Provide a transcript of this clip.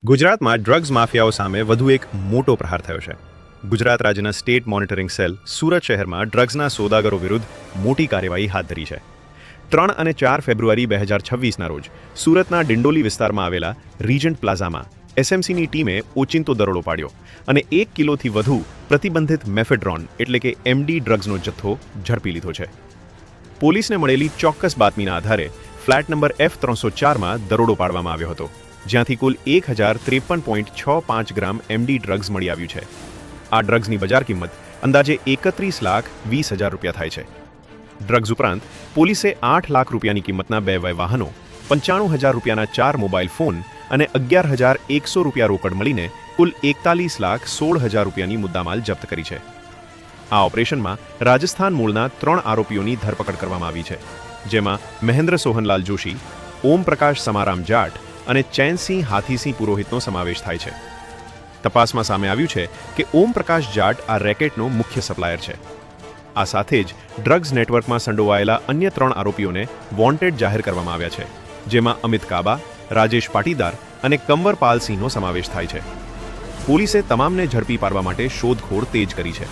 ગુજરાતમાં ડ્રગ્સ માફિયાઓ સામે વધુ એક મોટો પ્રહાર થયો છે. ગુજરાત રાજ્યના સ્ટેટ મોનિટરિંગ સેલ સુરત શહેરમાં ડ્રગ્સના સોદાગરો વિરુદ્ધ મોટી કાર્યવાહી હાથ ધરી છે. 3 અને 4 ફેબ્રુઆરી 2026ના રોજ સુરતના ડિંડોલી વિસ્તારમાં આવેલા રીજન્ટ પ્લાઝામાં એસએમસીની ટીમે ઓચિંતો દરોડો પાડ્યો અને 1 કિલોથી વધુ પ્રતિબંધિત મેફેડ્રોન એટલે કે એમડી ડ્રગ્સનો જથ્થો ઝડપી લીધો છે. પોલીસને મળેલી ચોક્કસ બાતમીના આધારે ફ્લેટ નંબર F304માં દરોડો પાડવામાં આવ્યો હતો, જ્યાંથી કુલ 1053.65 ગ્રામ એમડી ડ્રગ્સ મળી આવ્યું છે. આ ડ્રગ્સની બજાર કિંમત અંદાજે 31,20,000 રૂપિયા થાય છે. ડ્રગ્સ ઉપરાંત પોલીસે 8 લાખ રૂપિયાની કિંમતના 2 વાહનો, 95,000 રૂપિયાના 4 મોબાઈલ ફોન અને 11,100 રૂપિયા રોકડ મળીને કુલ 41,16,000 રૂપિયાની મુદ્દામાલ જપ્ત કરી છે. આ ઓપરેશનમાં રાજસ્થાન મૂળના 3 આરોપીઓની ધરપકડ કરવામાં આવી છે, જેમાં મહેન્દ્ર સોહનલાલ જોશી, ઓમ પ્રકાશ સમારામ જાટ અને ચૈનસિંહ હાથીસિંહ પુરોહિતનો સમાવેશ થાય છે. તપાસમાં સામે આવ્યું છે કે ઓમ પ્રકાશ જાટ આ રેકેટનો મુખ્ય સપ્લાયર છે. આ સાથે જ ડ્રગ્સ નેટવર્કમાં સંડોવાયેલા અન્ય 3 આરોપીઓને વોન્ટેડ જાહેર કરવામાં આવ્યા છે, જેમાં અમિત કાબા, રાજેશ પાટીદાર અને કંવરપાલ સિંહનો સમાવેશ થાય છે. પોલીસે તમામને ઝડપી પાડવા માટે શોધખોળ તેજ કરી છે.